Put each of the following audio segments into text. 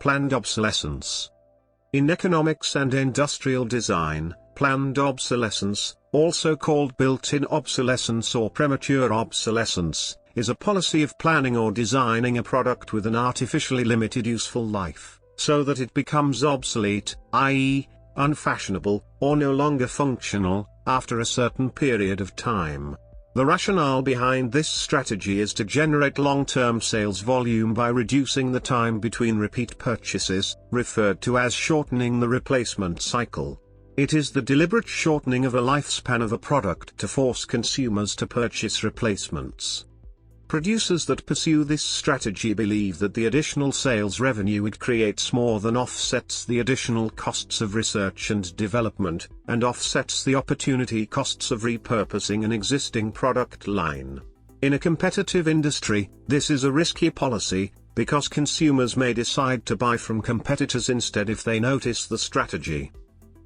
Planned obsolescence. In economics and industrial design, planned obsolescence, also called built-in obsolescence or premature obsolescence, is a policy of planning or designing a product with an artificially limited useful life, so that it becomes obsolete, i.e., unfashionable, or no longer functional, after a certain period of time. The rationale behind this strategy is to generate long-term sales volume by reducing the time between repeat purchases, referred to as shortening the replacement cycle. It is the deliberate shortening of a lifespan of a product to force consumers to purchase replacements. Producers that pursue this strategy believe that the additional sales revenue it creates more than offsets the additional costs of research and development, and offsets the opportunity costs of repurposing an existing product line. In a competitive industry, this is a risky policy, because consumers may decide to buy from competitors instead if they notice the strategy.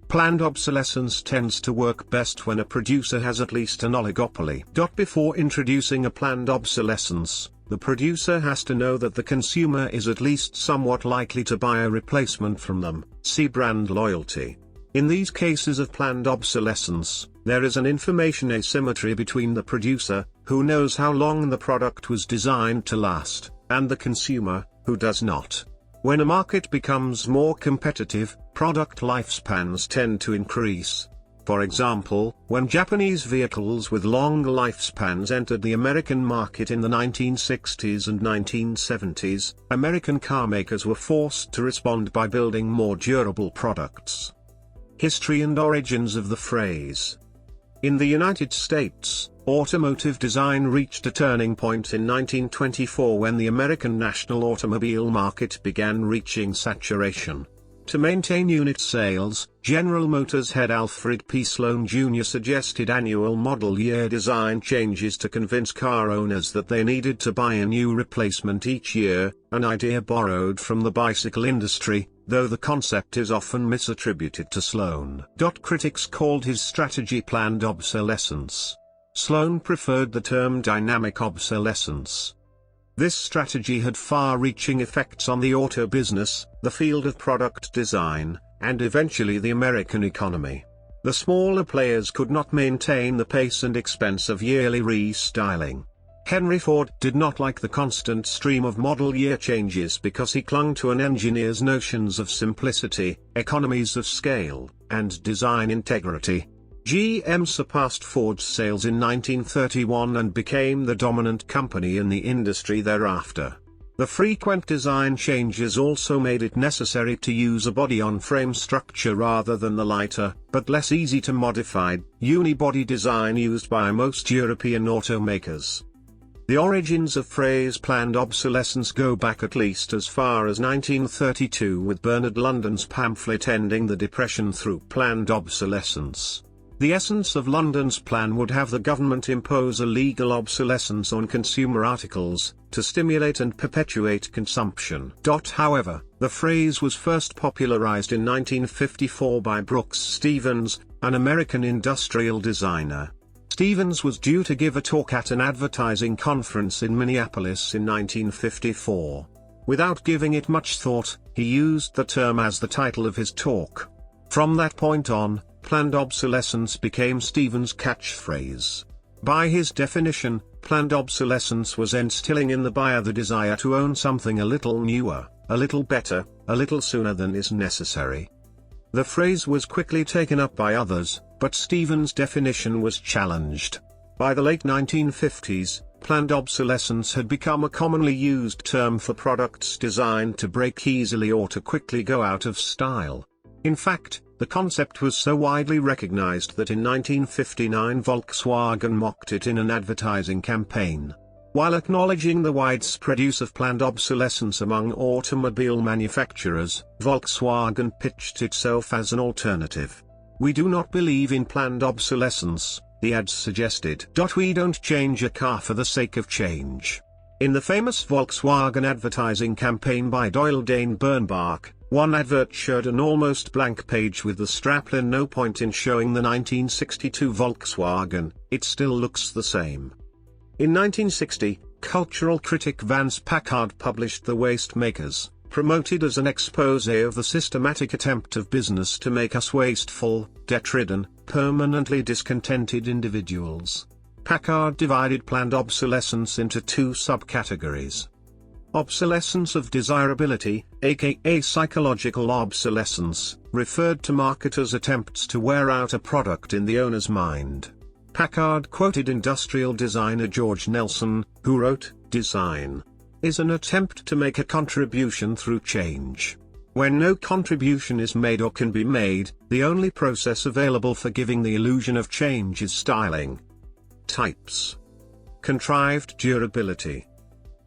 Planned obsolescence tends to work best when a producer has at least an oligopoly. Before introducing a planned obsolescence, the producer has to know that the consumer is at least somewhat likely to buy a replacement from them. See brand loyalty. In these cases of planned obsolescence, there is an information asymmetry between the producer, who knows how long the product was designed to last, and the consumer, who does not. When a market becomes more competitive, product lifespans tend to increase. For example, when Japanese vehicles with long lifespans entered the American market in the 1960s and 1970s, American carmakers were forced to respond by building more durable products. History and origins of the phrase. In the United States, automotive design reached a turning point in 1924 when the American national automobile market began reaching saturation. To maintain unit sales, General Motors head Alfred P. Sloan Jr. suggested annual model year design changes to convince car owners that they needed to buy a new replacement each year, an idea borrowed from the bicycle industry, though the concept is often misattributed to Sloan. Critics called his strategy planned obsolescence. Sloan preferred the term dynamic obsolescence. This strategy had far-reaching effects on the auto business, the field of product design, and eventually the American economy. The smaller players could not maintain the pace and expense of yearly restyling. Henry Ford did not like the constant stream of model year changes because he clung to an engineer's notions of simplicity, economies of scale, and design integrity. GM surpassed Ford's sales in 1931 and became the dominant company in the industry thereafter. The frequent design changes also made it necessary to use a body-on-frame structure rather than the lighter, but less easy to modify, unibody design used by most European automakers. The origins of phrase planned obsolescence go back at least as far as 1932 with Bernard London's pamphlet Ending the Depression Through Planned Obsolescence. The essence of London's plan would have the government impose a legal obsolescence on consumer articles, to stimulate and perpetuate consumption. However, the phrase was first popularized in 1954 by Brooks Stevens, an American industrial designer. Stevens was due to give a talk at an advertising conference in Minneapolis in 1954. Without giving it much thought, he used the term as the title of his talk. From that point on, planned obsolescence became Stevens' catchphrase. By his definition, planned obsolescence was instilling in the buyer the desire to own something a little newer, a little better, a little sooner than is necessary. The phrase was quickly taken up by others, but Stevens' definition was challenged. By the late 1950s, planned obsolescence had become a commonly used term for products designed to break easily or to quickly go out of style. In fact, the concept was so widely recognized that in 1959 Volkswagen mocked it in an advertising campaign. While acknowledging the widespread use of planned obsolescence among automobile manufacturers, Volkswagen pitched itself as an alternative. "We do not believe in planned obsolescence," the ads suggested. "We don't change a car for the sake of change." In the famous Volkswagen advertising campaign by Doyle Dane Bernbach, one advert showed an almost blank page with the strapline "No point in showing the 1962 Volkswagen, it still looks the same." In 1960, cultural critic Vance Packard published The Waste Makers, promoted as an exposé of the systematic attempt of business to make us wasteful, debt-ridden, permanently discontented individuals. Packard divided planned obsolescence into two subcategories. Obsolescence of desirability, aka psychological obsolescence, referred to marketers' attempts to wear out a product in the owner's mind. Packard quoted industrial designer George Nelson, who wrote, "Design is an attempt to make a contribution through change. When no contribution is made or can be made, the only process available for giving the illusion of change is styling." Types. Contrived durability.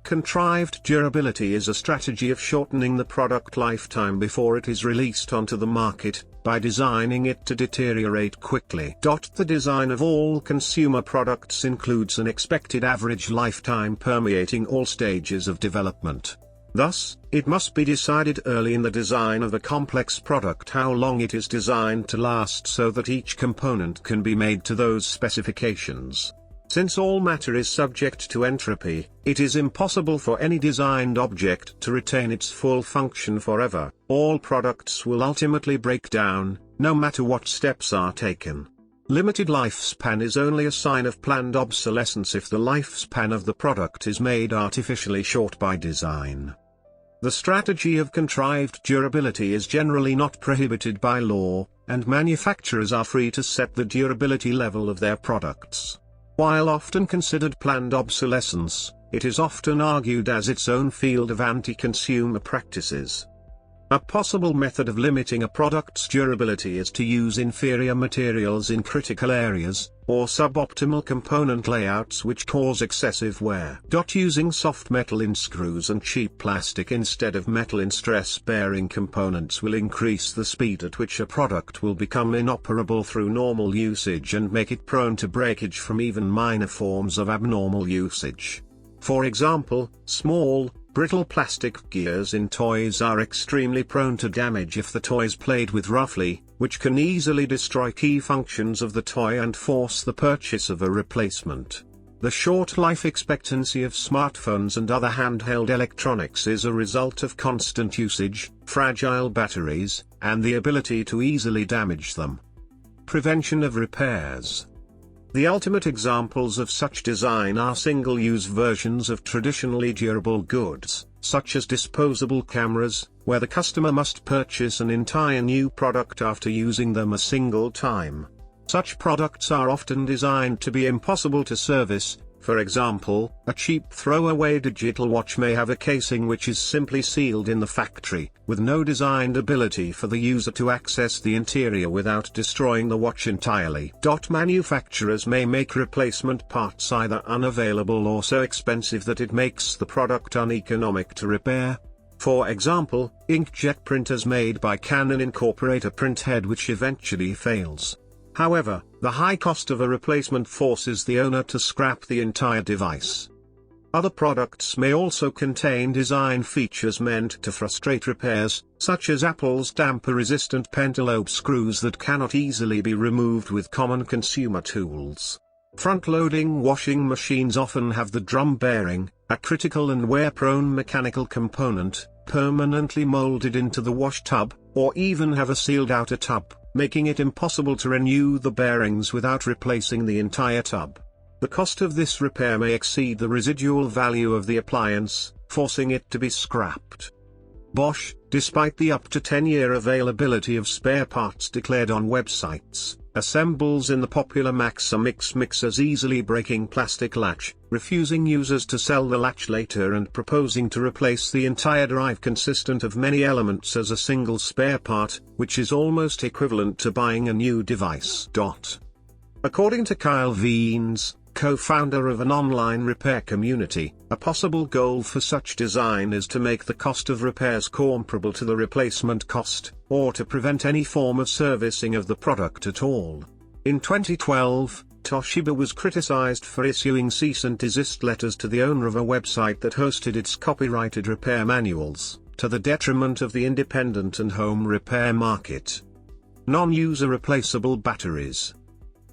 Contrived durability is a strategy of shortening the product lifetime before it is released onto the market, by designing it to deteriorate quickly. The design of all consumer products includes an expected average lifetime permeating all stages of development. Thus, it must be decided early in the design of a complex product how long it is designed to last so that each component can be made to those specifications. Since all matter is subject to entropy, it is impossible for any designed object to retain its full function forever. All products will ultimately break down, no matter what steps are taken. Limited lifespan is only a sign of planned obsolescence if the lifespan of the product is made artificially short by design. The strategy of contrived durability is generally not prohibited by law, and manufacturers are free to set the durability level of their products. While often considered planned obsolescence, it is often argued as its own field of anti-consumer practices. A possible method of limiting a product's durability is to use inferior materials in critical areas, or suboptimal component layouts which cause excessive wear. Using soft metal in screws and cheap plastic instead of metal in stress-bearing components will increase the speed at which a product will become inoperable through normal usage and make it prone to breakage from even minor forms of abnormal usage. For example, small, brittle plastic gears in toys are extremely prone to damage if the toy is played with roughly, which can easily destroy key functions of the toy and force the purchase of a replacement. The short life expectancy of smartphones and other handheld electronics is a result of constant usage, fragile batteries, and the ability to easily damage them. Prevention of repairs. The ultimate examples of such design are single-use versions of traditionally durable goods, such as disposable cameras, where the customer must purchase an entire new product after using them a single time. Such products are often designed to be impossible to service. For example, a cheap throwaway digital watch may have a casing which is simply sealed in the factory, with no designed ability for the user to access the interior without destroying the watch entirely. Manufacturers may make replacement parts either unavailable or so expensive that it makes the product uneconomic to repair. For example, inkjet printers made by Canon incorporate a printhead which eventually fails. However, the high cost of a replacement forces the owner to scrap the entire device. Other products may also contain design features meant to frustrate repairs, such as Apple's tamper-resistant pentalobe screws that cannot easily be removed with common consumer tools. Front-loading washing machines often have the drum bearing, a critical and wear-prone mechanical component, permanently molded into the wash tub, or even have a sealed outer tub, making it impossible to renew the bearings without replacing the entire tub. The cost of this repair may exceed the residual value of the appliance, forcing it to be scrapped. Bosch, despite the up to 10-year availability of spare parts declared on websites, assembles in the popular Maximix mixer's easily breaking plastic latch, refusing users to sell the latch later and proposing to replace the entire drive consistent of many elements as a single spare part, which is almost equivalent to buying a new device. According to Kyle Wiens, co-founder of an online repair community, a possible goal for such design is to make the cost of repairs comparable to the replacement cost, or to prevent any form of servicing of the product at all. In 2012, Toshiba was criticized for issuing cease and desist letters to the owner of a website that hosted its copyrighted repair manuals, to the detriment of the independent and home repair market. Non-user replaceable batteries.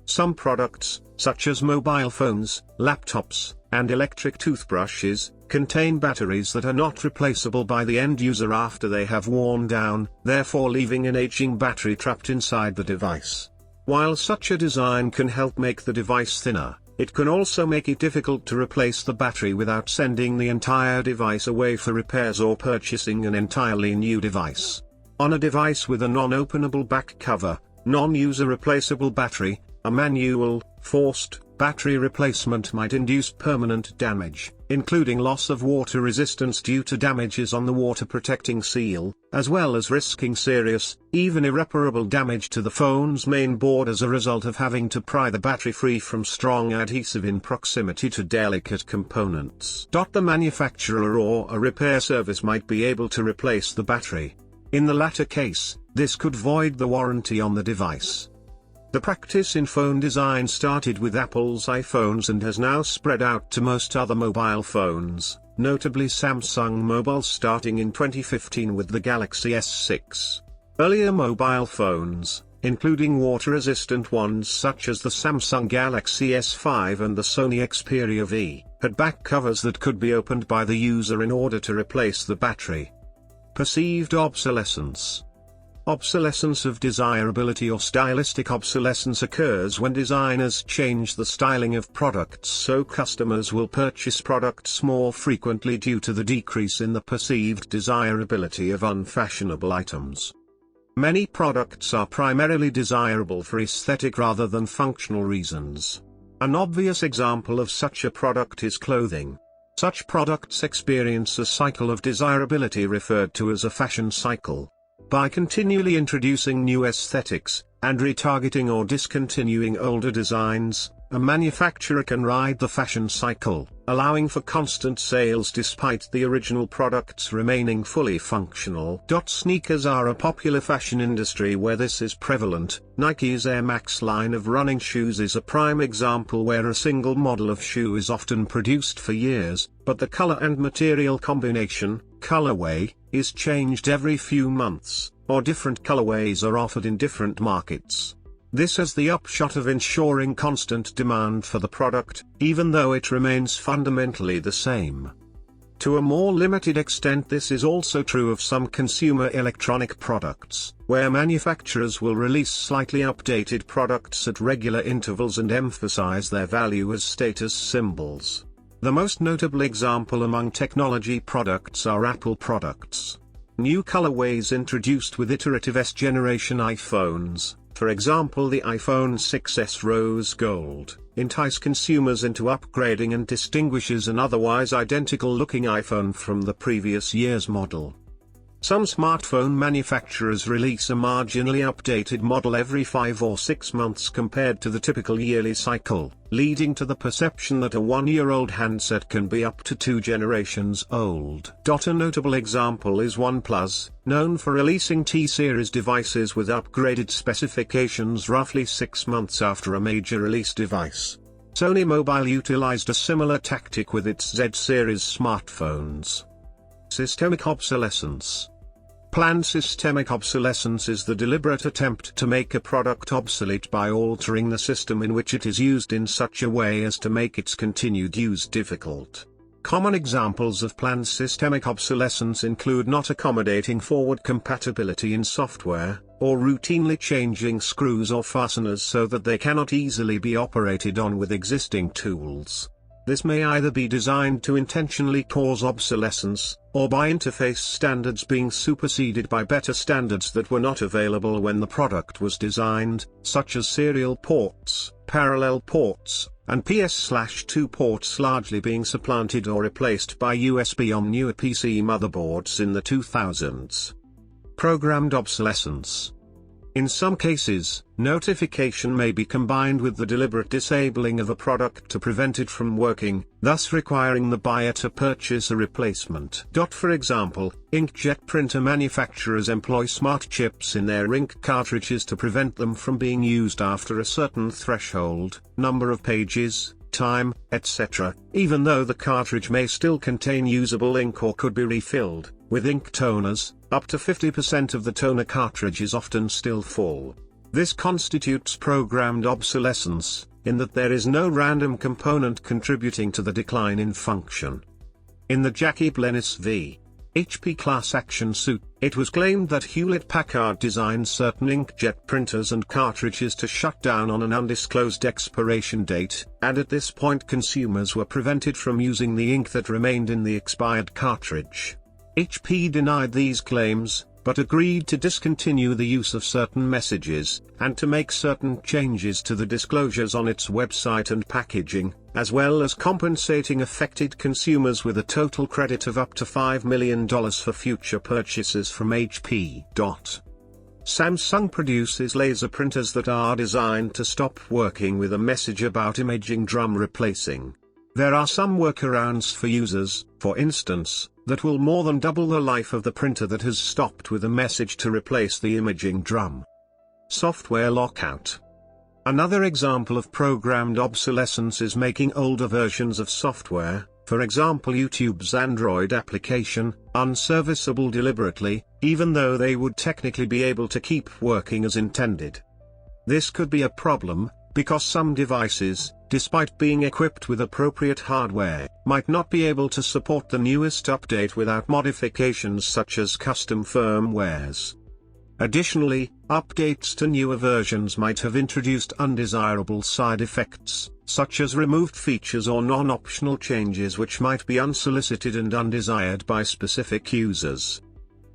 Some products, such as mobile phones, laptops, and electric toothbrushes, contain batteries that are not replaceable by the end user after they have worn down, therefore leaving an aging battery trapped inside the device. While such a design can help make the device thinner, it can also make it difficult to replace the battery without sending the entire device away for repairs or purchasing an entirely new device. On a device with a non-openable back cover, non-user replaceable battery, a manual, forced, battery replacement might induce permanent damage, including loss of water resistance due to damages on the water protecting seal, as well as risking serious, even irreparable damage to the phone's main board as a result of having to pry the battery free from strong adhesive in proximity to delicate components. The manufacturer or a repair service might be able to replace the battery. In the latter case, this could void the warranty on the device. The practice in phone design started with Apple's iPhones and has now spread out to most other mobile phones, notably Samsung Mobile starting in 2015 with the Galaxy S6. Earlier mobile phones, including water-resistant ones such as the Samsung Galaxy S5 and the Sony Xperia V, had back covers that could be opened by the user in order to replace the battery. Perceived obsolescence. Obsolescence of desirability or stylistic obsolescence occurs when designers change the styling of products so customers will purchase products more frequently due to the decrease in the perceived desirability of unfashionable items. Many products are primarily desirable for aesthetic rather than functional reasons. An obvious example of such a product is clothing. Such products experience a cycle of desirability referred to as a fashion cycle. By continually introducing new aesthetics, and retargeting or discontinuing older designs, a manufacturer can ride the fashion cycle, allowing for constant sales despite the original products remaining fully functional. Sneakers are a popular fashion industry where this is prevalent. Nike's Air Max line of running shoes is a prime example where a single model of shoe is often produced for years, but the color and material combination, colorway, is changed every few months, or different colorways are offered in different markets. This has the upshot of ensuring constant demand for the product, even though it remains fundamentally the same. To a more limited extent, this is also true of some consumer electronic products, where manufacturers will release slightly updated products at regular intervals and emphasize their value as status symbols. The most notable example among technology products are Apple products. New colorways introduced with iterative S-generation iPhones, for example the iPhone 6s Rose Gold, entice consumers into upgrading and distinguishes an otherwise identical-looking iPhone from the previous year's model. Some smartphone manufacturers release a marginally updated model every 5 or 6 months compared to the typical yearly cycle, leading to the perception that a 1-year-old handset can be up to 2 generations old. A notable example is OnePlus, known for releasing T-series devices with upgraded specifications roughly 6 months after a major release device. Sony Mobile utilized a similar tactic with its Z-series smartphones. Systemic obsolescence. Planned systemic obsolescence is the deliberate attempt to make a product obsolete by altering the system in which it is used in such a way as to make its continued use difficult. Common examples of planned systemic obsolescence include not accommodating forward compatibility in software, or routinely changing screws or fasteners so that they cannot easily be operated on with existing tools. This may either be designed to intentionally cause obsolescence, or by interface standards being superseded by better standards that were not available when the product was designed, such as serial ports, parallel ports, and PS/2 ports largely being supplanted or replaced by USB on newer PC motherboards in the 2000s. Programmed obsolescence. In some cases, notification may be combined with the deliberate disabling of a product to prevent it from working, thus requiring the buyer to purchase a replacement. For example, inkjet printer manufacturers employ smart chips in their ink cartridges to prevent them from being used after a certain threshold, number of pages, time, etc., even though the cartridge may still contain usable ink or could be refilled. With ink toners, up to 50% of the toner cartridge is often still full. This constitutes programmed obsolescence, in that there is no random component contributing to the decline in function. In the Jackie Blennis v. HP class action suit, it was claimed that Hewlett-Packard designed certain inkjet printers and cartridges to shut down on an undisclosed expiration date, and at this point consumers were prevented from using the ink that remained in the expired cartridge. HP denied these claims, but agreed to discontinue the use of certain messages, and to make certain changes to the disclosures on its website and packaging, as well as compensating affected consumers with a total credit of up to $5 million for future purchases from HP. Samsung produces laser printers that are designed to stop working with a message about imaging drum replacing. There are some workarounds for users, for instance, that will more than double the life of the printer that has stopped with a message to replace the imaging drum. Software lockout. Another example of programmed obsolescence is making older versions of software, for example YouTube's Android application, unserviceable deliberately, even though they would technically be able to keep working as intended. This could be a problem, because some devices, despite being equipped with appropriate hardware, might not be able to support the newest update without modifications such as custom firmwares. Additionally, updates to newer versions might have introduced undesirable side effects, such as removed features or non-optional changes which might be unsolicited and undesired by specific users.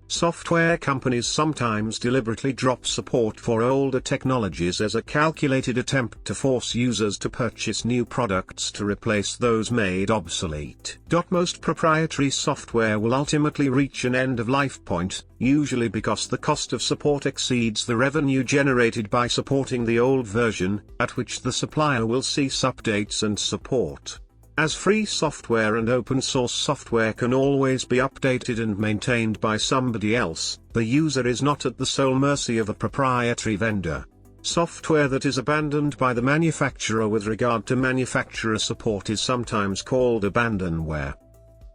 Software companies sometimes deliberately drop support for older technologies as a calculated attempt to force users to purchase new products to replace those made obsolete. Most proprietary software will ultimately reach an end-of-life point, usually because the cost of support exceeds the revenue generated by supporting the old version, at which the supplier will cease updates and support. As free software and open source software can always be updated and maintained by somebody else, the user is not at the sole mercy of a proprietary vendor. Software that is abandoned by the manufacturer with regard to manufacturer support is sometimes called abandonware.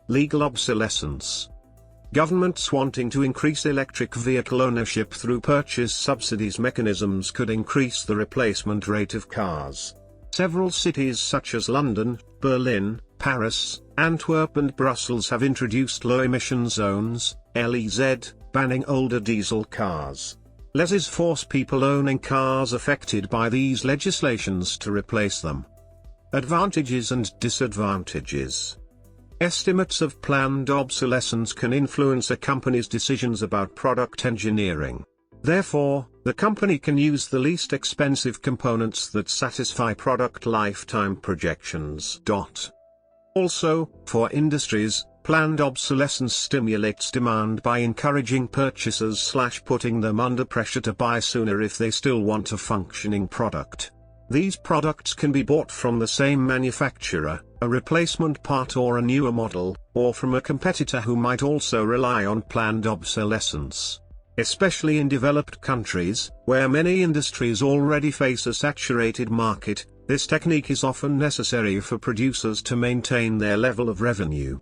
Legal obsolescence. Governments wanting to increase electric vehicle ownership through purchase subsidies mechanisms could increase the replacement rate of cars. Several cities such as London, Berlin, Paris, Antwerp and Brussels have introduced low-emission zones, LEZ, banning older diesel cars. Leases force people owning cars affected by these legislations to replace them. Advantages and disadvantages. Estimates of planned obsolescence can influence a company's decisions about product engineering. Therefore, the company can use the least expensive components that satisfy product lifetime projections. Also, for industries, planned obsolescence stimulates demand by encouraging purchasers/putting them under pressure to buy sooner if they still want a functioning product. These products can be bought from the same manufacturer, a replacement part or a newer model, or from a competitor who might also rely on planned obsolescence. Especially in developed countries, where many industries already face a saturated market, this technique is often necessary for producers to maintain their level of revenue.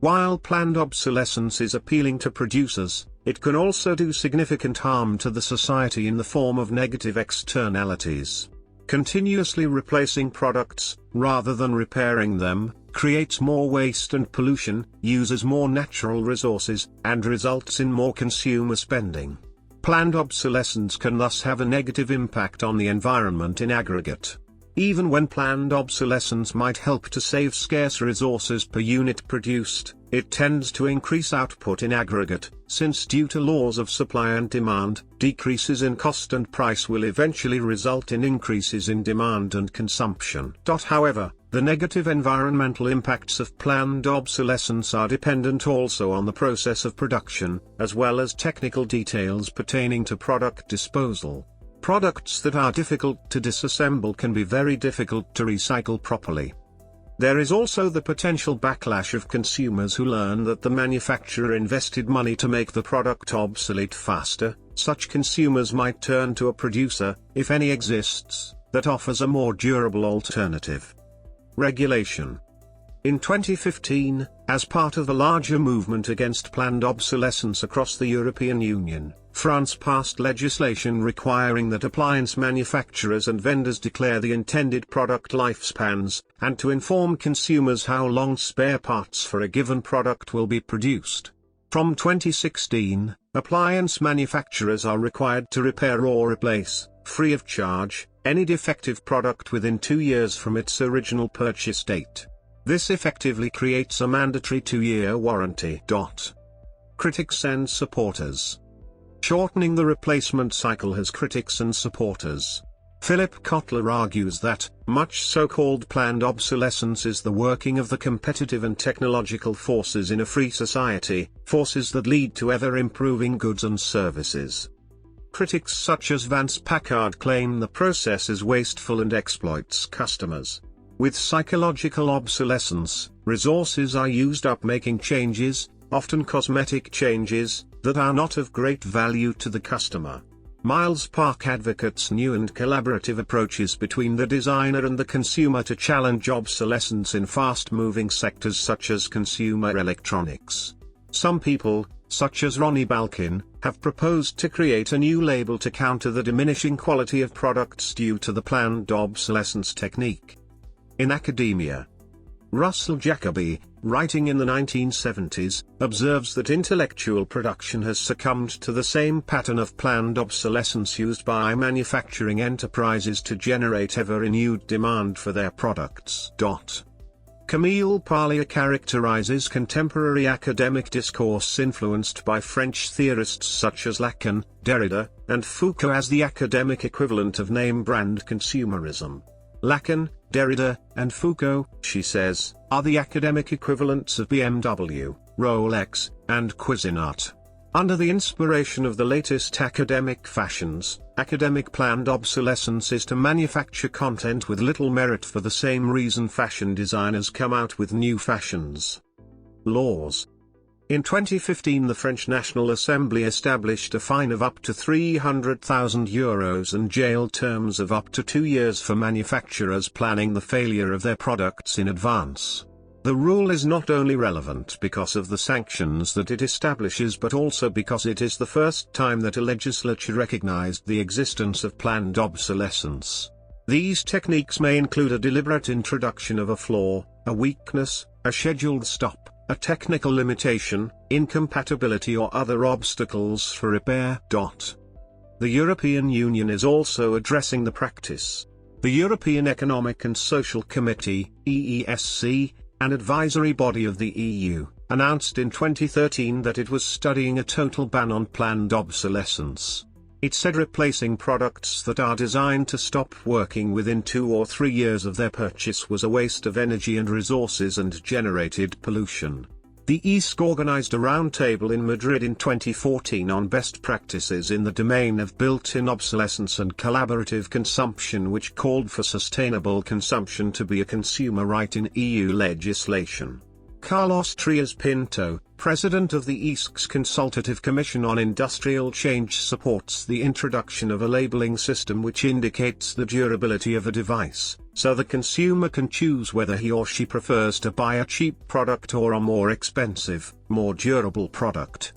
While planned obsolescence is appealing to producers, it can also do significant harm to the society in the form of negative externalities. Continuously replacing products, rather than repairing them, creates more waste and pollution, uses more natural resources, and results in more consumer spending. Planned obsolescence can thus have a negative impact on the environment in aggregate. Even when planned obsolescence might help to save scarce resources per unit produced, it tends to increase output in aggregate, since due to laws of supply and demand, decreases in cost and price will eventually result in increases in demand and consumption. However, the negative environmental impacts of planned obsolescence are dependent also on the process of production, as well as technical details pertaining to product disposal. Products that are difficult to disassemble can be very difficult to recycle properly. There is also the potential backlash of consumers who learn that the manufacturer invested money to make the product obsolete faster. Such consumers might turn to a producer, if any exists, that offers a more durable alternative. Regulation. In 2015, as part of the larger movement against planned obsolescence across the European Union, France passed legislation requiring that appliance manufacturers and vendors declare the intended product lifespans, and to inform consumers how long spare parts for a given product will be produced. From 2016, appliance manufacturers are required to repair or replace, free of charge, any defective product within 2 years from its original purchase date. This effectively creates a mandatory 2-year warranty. Critics and supporters. Shortening the replacement cycle has critics and supporters. Philip Kotler argues that, much so-called planned obsolescence is the working of the competitive and technological forces in a free society, forces that lead to ever-improving goods and services. Critics such as Vance Packard claim the process is wasteful and exploits customers. With psychological obsolescence, resources are used up making changes, often cosmetic changes, that are not of great value to the customer. Miles Park advocates new and collaborative approaches between the designer and the consumer to challenge obsolescence in fast-moving sectors such as consumer electronics. Some people, such as Ronnie Balkin, have proposed to create a new label to counter the diminishing quality of products due to the planned obsolescence technique. In academia, Russell Jacoby, writing in the 1970s, observes that intellectual production has succumbed to the same pattern of planned obsolescence used by manufacturing enterprises to generate ever-renewed demand for their products. Camille Paglia characterizes contemporary academic discourse influenced by French theorists such as Lacan, Derrida, and Foucault as the academic equivalent of name-brand consumerism. Lacan, Derrida, and Foucault, she says, are the academic equivalents of BMW, Rolex, and Cuisinart. Under the inspiration of the latest academic fashions, academic planned obsolescence is to manufacture content with little merit for the same reason fashion designers come out with new fashions. Laws. In 2015 the French National Assembly established a fine of up to €300,000 and jail terms of up to 2 years for manufacturers planning the failure of their products in advance. The rule is not only relevant because of the sanctions that it establishes but also because it is the first time that a legislature recognized the existence of planned obsolescence. These techniques may include a deliberate introduction of a flaw, a weakness, a scheduled stop, a technical limitation, incompatibility or other obstacles for repair. The European Union is also addressing the practice. The European Economic and Social Committee, EESC, an advisory body of the EU, announced in 2013 that it was studying a total ban on planned obsolescence. It said replacing products that are designed to stop working within 2 or 3 years of their purchase was a waste of energy and resources and generated pollution. The ESC organized a roundtable in Madrid in 2014 on best practices in the domain of built-in obsolescence and collaborative consumption, which called for sustainable consumption to be a consumer right in EU legislation. Carlos Trias Pinto, president of the ESC's Consultative Commission on Industrial Change, supports the introduction of a labeling system which indicates the durability of a device, so the consumer can choose whether he or she prefers to buy a cheap product or a more expensive, more durable product.